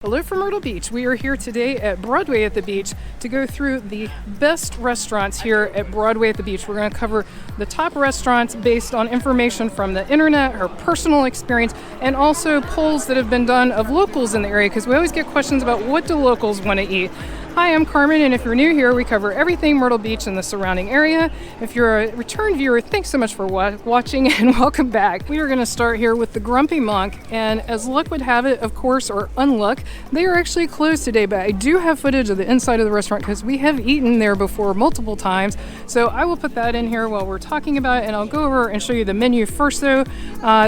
Hello from Myrtle Beach. We are here today at Broadway at the beach to go through the best restaurants here at Broadway at the beach. We're going to cover the top restaurants based on information from the internet, our personal experience, and also polls that have been done of locals in the area, because we always get questions about what do locals want to eat. Hi, I'm Carmen, and if you're new here, we cover everything Myrtle Beach and the surrounding area. If you're a return viewer, thanks so much for watching and welcome back. We are going to start here with the Grumpy Monk, and as luck would have it, of course, or unluck, they are actually closed today, but I do have footage of the inside of the restaurant because we have eaten there before multiple times, so I will put that in here while we're talking about it, and I'll go over and show you the menu first though.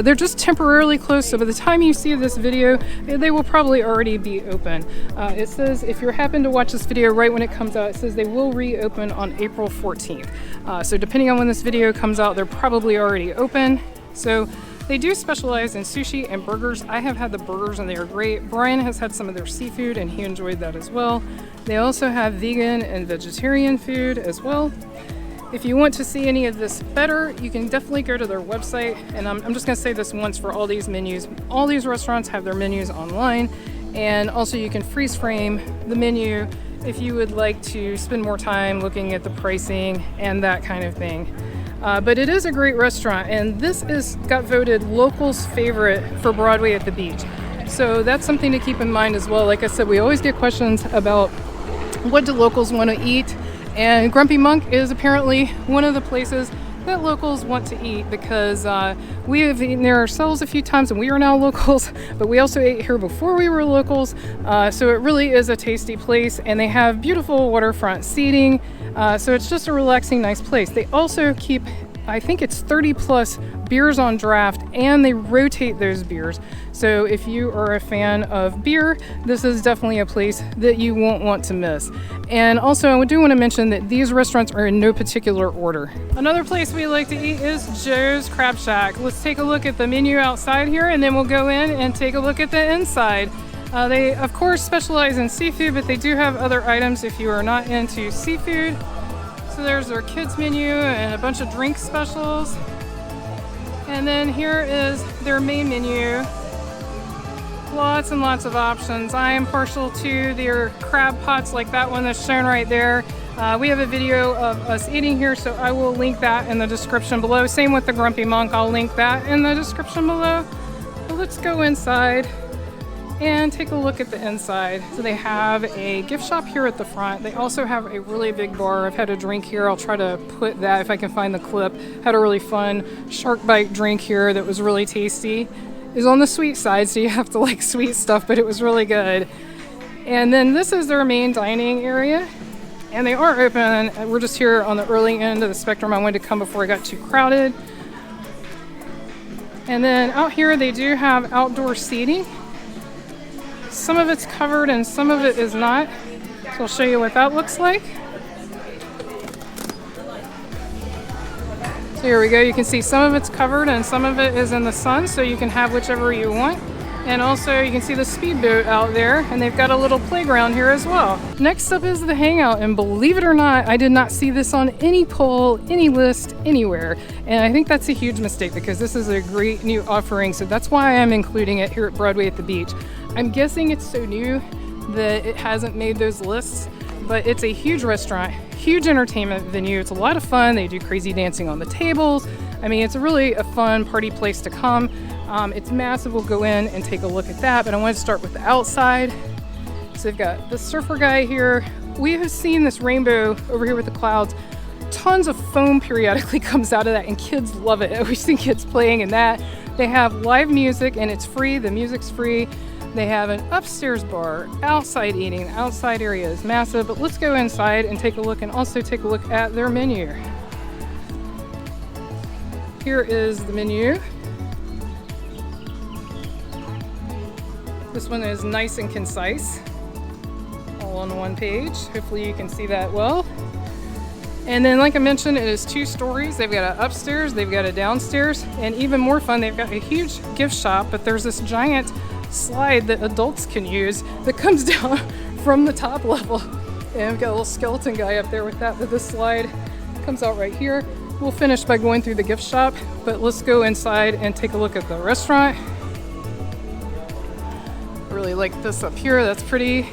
They're just temporarily closed, so by the time you see this video, they will probably already be open. It says, if you happen to watch this video right when it comes out, it says they will reopen on April 14th. So depending on when this video comes out, they're probably already open. So they do specialize in sushi and burgers. I have had the burgers and they are great. Brian has had some of their seafood and he enjoyed that as well. They also have vegan and vegetarian food as well. If you want to see any of this better, you can definitely go to their website. And I'm just gonna say this once for all these menus. All these restaurants have their menus online, and also you can freeze frame the menu if you would like to spend more time looking at the pricing and that kind of thing. But it is a great restaurant, and this got voted locals' favorite for Broadway at the beach. So that's something to keep in mind as well. Like I said, we always get questions about what do locals want to eat, and Grumpy Monk is apparently one of the places that locals want to eat, because we have eaten there ourselves a few times and we are now locals, but we also ate here before we were locals. So it really is a tasty place, and they have beautiful waterfront seating. So it's just a relaxing, nice place. They also keep, I think it's 30 plus beers on draft, and they rotate those beers. So if you are a fan of beer, this is definitely a place that you won't want to miss. And also, I do want to mention that these restaurants are in no particular order. Another place we like to eat is Joe's Crab Shack. Let's take a look at the menu outside here, and then we'll go in and take a look at the inside. They, of course, specialize in seafood, but they do have other items if you are not into seafood. So there's their kids menu and a bunch of drink specials. And then here is their main menu. Lots and lots of options. I am partial to their crab pots like that one that's shown right there. We have a video of us eating here, so I will link that in the description below. Same with the Grumpy Monk, I'll link that in the description below. But let's go inside and take a look at the inside. So they have a gift shop here at the front. They also have a really big bar. I've had a drink here. I'll try to put that if I can find the clip. Had a really fun shark bite drink here that was really tasty. It's on the sweet side, so you have to like sweet stuff, but it was really good. And then this is their main dining area, and they are open. We're just here on the early end of the spectrum. I wanted to come before it got too crowded. And then out here they do have outdoor seating. Some of it's covered and some of it is not. So I'll show you what that looks like. So here we go. You can see some of it's covered and some of it is in the sun, so you can have whichever you want. And also you can see the speedboat out there, and they've got a little playground here as well. Next up is the hangout, and believe it or not, I did not see this on any poll, any list, anywhere. And I think that's a huge mistake, because this is a great new offering, so that's why I'm including it here at Broadway at the beach. I'm guessing it's so new that it hasn't made those lists, but it's a huge restaurant, huge entertainment venue. It's a lot of fun. They do crazy dancing on the tables. I mean, it's really a fun party place to come. It's massive. We'll go in and take a look at that, but I want to start with the outside. So they've got the surfer guy here. We have seen this rainbow over here with the clouds. Tons of foam periodically comes out of that, and kids love it. We've seen kids playing in that. They have live music, and it's free. The music's free. They have an upstairs bar, outside eating. The outside area is massive, but let's go inside and take a look, and also take a look at their menu. Here is the menu. This one is nice and concise, all on one page. Hopefully you can see that well. And then, like I mentioned, it is 2 stories. They've got an upstairs, they've got a downstairs, and even more fun, they've got a huge gift shop, but there's this giant slide that adults can use that comes down from the top level. And we've got a little skeleton guy up there with that, but this slide comes out right here. We'll finish by going through the gift shop, but let's go inside and take a look at the restaurant. really like this up here. That's pretty.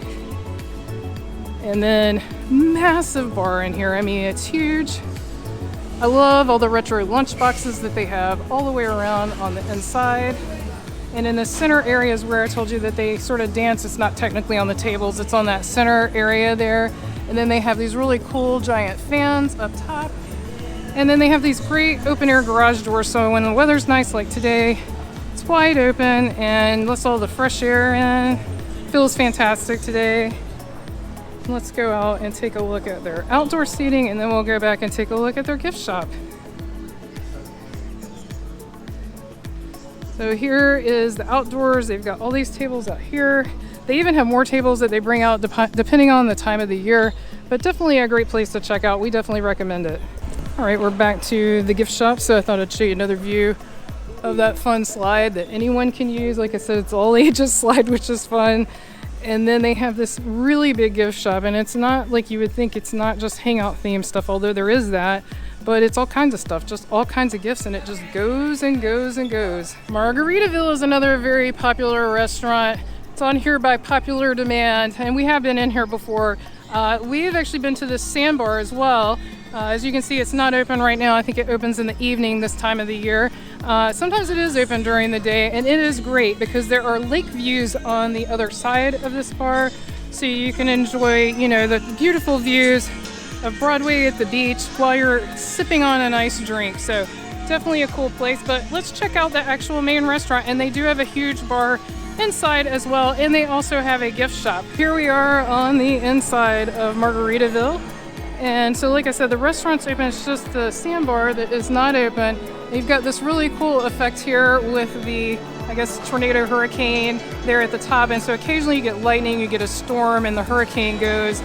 And then massive bar in here. I mean, it's huge. I love all the retro lunch boxes that they have all the way around on the inside. And in the center area is where I told you that they sort of dance. It's not technically on the tables, it's on that center area there. And then they have these really cool giant fans up top. And then they have these great open air garage doors. So when the weather's nice like today, it's wide open and lets all the fresh air in. Feels fantastic today. Let's go out and take a look at their outdoor seating, and then we'll go back and take a look at their gift shop. So here is the outdoors. They've got all these tables out here. They even have more tables that they bring out depending on the time of the year, but definitely a great place to check out. We definitely recommend it. All right, we're back to the gift shop. So I thought I'd show you another view of that fun slide that anyone can use. Like I said, it's all ages slide, which is fun. And then they have this really big gift shop, and it's not like you would think. It's not just hangout theme stuff, although there is that, but it's all kinds of stuff, just all kinds of gifts, and it just goes and goes and goes. Margaritaville is another very popular restaurant. It's on here by popular demand, and we have been in here before. We've actually been to the sandbar as well. As you can see, it's not open right now. I think it opens in the evening this time of the year. Sometimes it is open during the day, and it is great because there are lake views on the other side of this bar. So you can enjoy, you know, the beautiful views of Broadway at the beach while you're sipping on a nice drink. So definitely a cool place, but let's check out the actual main restaurant. And they do have a huge bar inside as well, and they also have a gift shop. Here we are on the inside of Margaritaville. And so like I said, the restaurant's open. It's just the sandbar that is not open. You've got this really cool effect here with the, I guess, tornado hurricane there at the top. And so occasionally you get lightning, you get a storm, and the hurricane goes.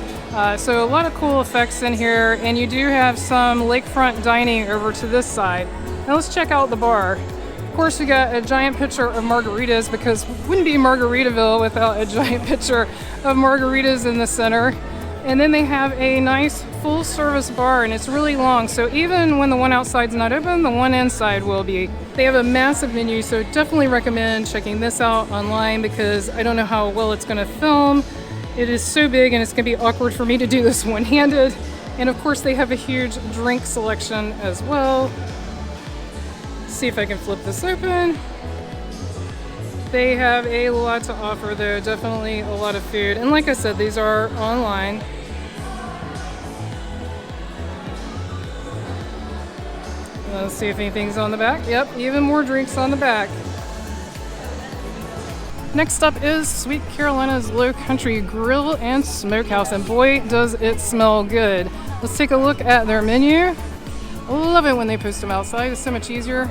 So a lot of cool effects in here. And you do have some lakefront dining over to this side. Now let's check out the bar. Of course, we got a giant picture of margaritas because it wouldn't be Margaritaville without a giant picture of margaritas in the center. And then they have a nice full service bar, and it's really long. So even when the one outside's not open, the one inside will be. They have a massive menu, so definitely recommend checking this out online because I don't know how well it's gonna film. It is so big and it's gonna be awkward for me to do this one-handed. And of course they have a huge drink selection as well. Let's see if I can flip this open. They have a lot to offer though, definitely a lot of food. And like I said, these are online. Let's see if anything's on the back. Yep, even more drinks on the back. Next up is Sweet Carolina's Low Country Grill and Smokehouse, and boy, does it smell good. Let's take a look at their menu. I love it when they post them outside. It's so much easier.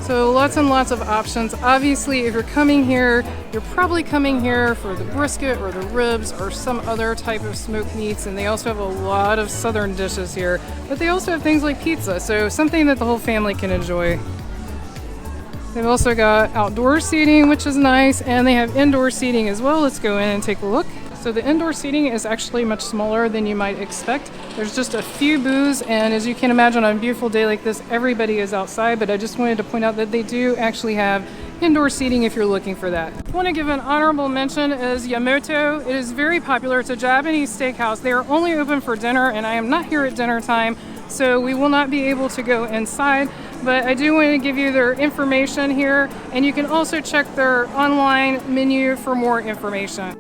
So lots and lots of options. Obviously, if you're coming here, you're probably coming here for the brisket or the ribs or some other type of smoked meats, and they also have a lot of southern dishes here. But they also have things like pizza, so something that the whole family can enjoy. They've also got outdoor seating, which is nice, and they have indoor seating as well. Let's go in and take a look. So the indoor seating is actually much smaller than you might expect. There's just a few booths, and as you can imagine on a beautiful day like this, everybody is outside, but I just wanted to point out that they do actually have indoor seating if you're looking for that. I want to give an honorable mention is Yamato. It is very popular. It's a Japanese steakhouse. They are only open for dinner, and I am not here at dinner time, so we will not be able to go inside, but I do want to give you their information here, and you can also check their online menu for more information.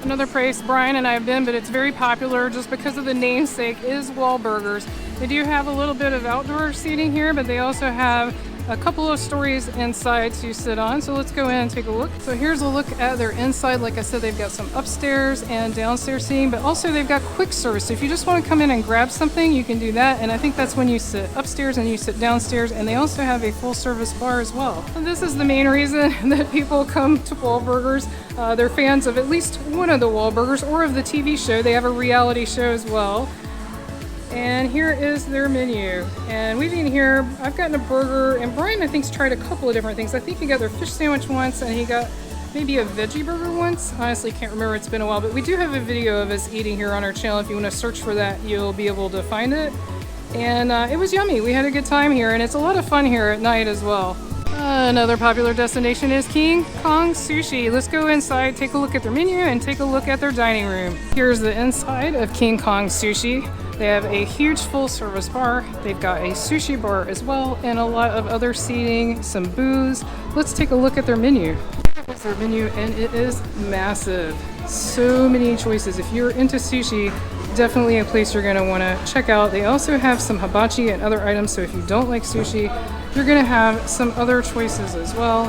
Another place Brian and I have been, but it's very popular just because of the namesake, is Wahlburgers. They do have a little bit of outdoor seating here, but they also have a couple of stories inside to sit on. So let's go in and take a look. So here's a look at their inside. Like I said, they've got some upstairs and downstairs seating, but also they've got quick service. So if you just want to come in and grab something, you can do that. And I think that's when you sit upstairs and you sit downstairs. And they also have a full service bar as well. And this is the main reason that people come to Wahlburgers. They're fans of at least one of the Wahlburgers or of the TV show. They have a reality show as well. And here is their menu. And we've eaten here. I've gotten a burger, and Brian, I think, has tried a couple of different things. I think he got their fish sandwich once, and he got maybe a veggie burger once. Honestly, can't remember. It's been a while, but we do have a video of us eating here on our channel. If you want to search for that, you'll be able to find it. And it was yummy. We had a good time here, and it's a lot of fun here at night as well. Another popular destination is King Kong Sushi. Let's go inside, take a look at their menu, and take a look at their dining room. Here's the inside of King Kong Sushi. They have a huge full-service bar. They've got a sushi bar as well, and a lot of other seating, some booze. Let's take a look at their menu. Here's their menu, and it is massive. So many choices. If you're into sushi, definitely a place you're going to want to check out. They also have some hibachi and other items, so if you don't like sushi, you're going to have some other choices as well.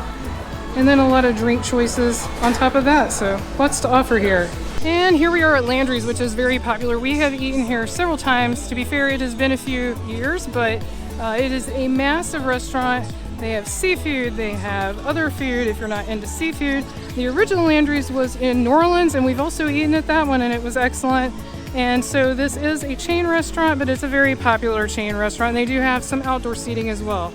And then a lot of drink choices on top of that, so lots to offer here. And here we are at Landry's, which is very popular. We have eaten here several times. To be fair, it has been a few years, but it is a massive restaurant. They have seafood, they have other food if you're not into seafood. The original Landry's was in New Orleans, and we've also eaten at that one, and it was excellent. And so this is a chain restaurant, but it's a very popular chain restaurant. They do have some outdoor seating as well.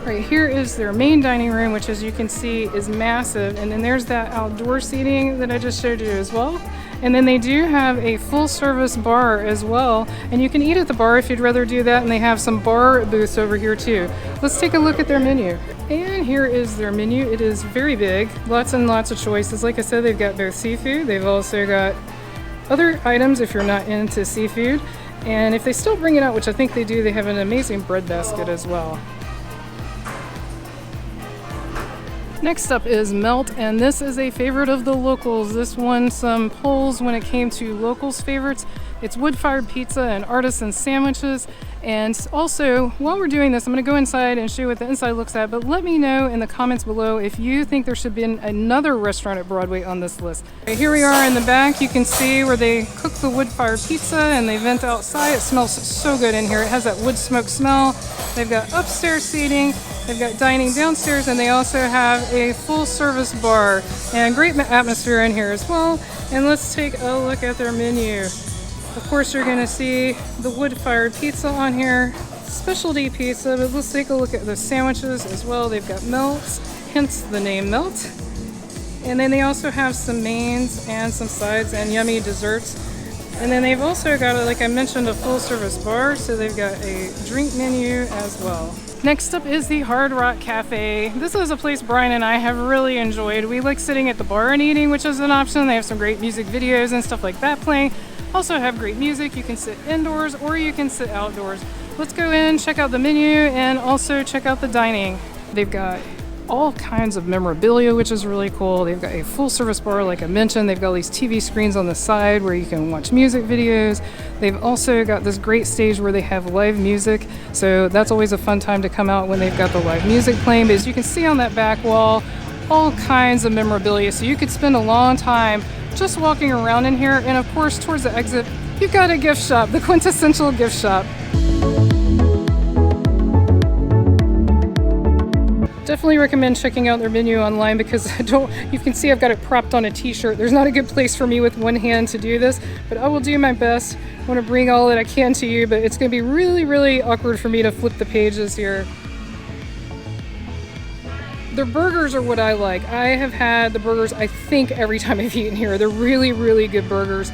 Right here is their main dining room, which as you can see is massive. And then there's that outdoor seating that I just showed you as well. And then they do have a full service bar as well. And you can eat at the bar if you'd rather do that. And they have some bar booths over here too. Let's take a look at their menu. And here is their menu. It is very big, lots and lots of choices. Like I said, they've got both seafood. They've also got other items if you're not into seafood. And if they still bring it out, which I think they do, they have an amazing bread basket as well. Next up is Melt, and this is a favorite of the locals. This won some polls when it came to locals favorites. It's wood-fired pizza and artisan sandwiches. And also, while we're doing this, I'm going to go inside and show you what the inside looks at, but let me know in the comments below if you think there should be another restaurant at Broadway on this list. Right, here we are in the back. You can see where they cook the wood-fired pizza and they vent outside. It smells so good in here. It has that wood smoke smell. They've got upstairs seating, they've got dining downstairs, and they also have a full-service bar and great atmosphere in here as well. And let's take a look at their menu. Of course, you're going to see the wood-fired pizza on here, specialty pizza, but let's take a look at the sandwiches as well. They've got melts, hence the name Melt. And then they also have some mains and some sides and yummy desserts. And then they've also got, like I mentioned, a full-service bar, so they've got a drink menu as well. Next up is the Hard Rock Cafe. This is a place Brian and I have really enjoyed. We like sitting at the bar and eating, which is an option. They have some great music videos and stuff like that playing. Also have great music. You can sit indoors or you can sit outdoors. Let's go in, check out the menu, and also check out the dining. They've got all kinds of memorabilia, which is really cool. They've got a full service bar, like I mentioned. They've got all these TV screens on the side where you can watch music videos. They've also got this great stage where they have live music. So that's always a fun time to come out when they've got the live music playing. But as you can see on that back wall, all kinds of memorabilia. So you could spend a long time just walking around in here. And of course, towards the exit, you've got a gift shop, the quintessential gift shop. Definitely recommend checking out their menu online because you can see I've got it propped on a t-shirt. There's not a good place for me with one hand to do this, but I will do my best. I want to bring all that I can to you, but it's going to be really, really awkward for me to flip the pages here. Their burgers are what I like. I have had the burgers, I think, every time I've eaten here. They're really, really good burgers.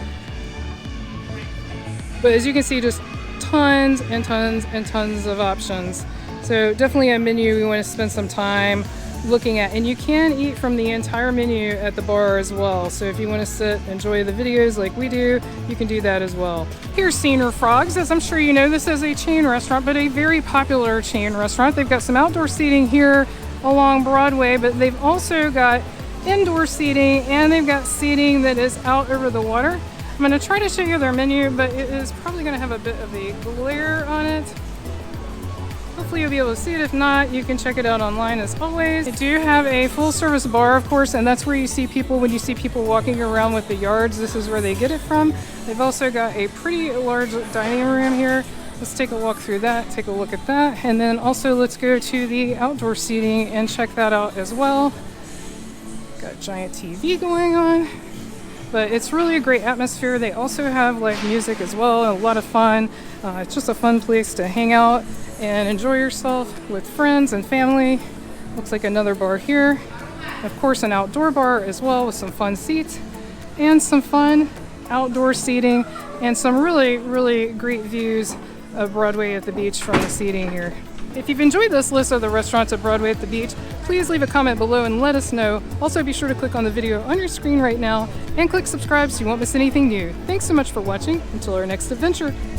But as you can see, just tons and tons and tons of options. So definitely a menu we want to spend some time looking at. And you can eat from the entire menu at the bar as well. So if you want to sit, enjoy the videos like we do, you can do that as well. Here's Senior Frogs. As I'm sure you know, this is a chain restaurant, but a very popular chain restaurant. They've got some outdoor seating here along Broadway, but they've also got indoor seating and they've got seating that is out over the water. I'm going to try to show you their menu, but it is probably going to have a bit of a glare on it. Hopefully you'll be able to see it. If not, you can check it out online as always. They do have a full service bar, of course, and that's where you see people when you see people walking around with the yards. This is where they get it from. They've also got a pretty large dining room here. Let's take a walk through that, take a look at that, and then also let's go to the outdoor seating and check that out as well. Got a giant TV going on, but it's really a great atmosphere. They also have live music as well, a lot of fun. It's just a fun place to hang out and enjoy yourself with friends and family. Looks like another bar here. Of course, an outdoor bar as well with some fun seats and some fun outdoor seating and some really, really great views of Broadway at the beach from the seating here. If you've enjoyed this list of the restaurants at Broadway at the beach, please leave a comment below and let us know. Also, be sure to click on the video on your screen right now and click subscribe so you won't miss anything new. Thanks so much for watching. Until our next adventure.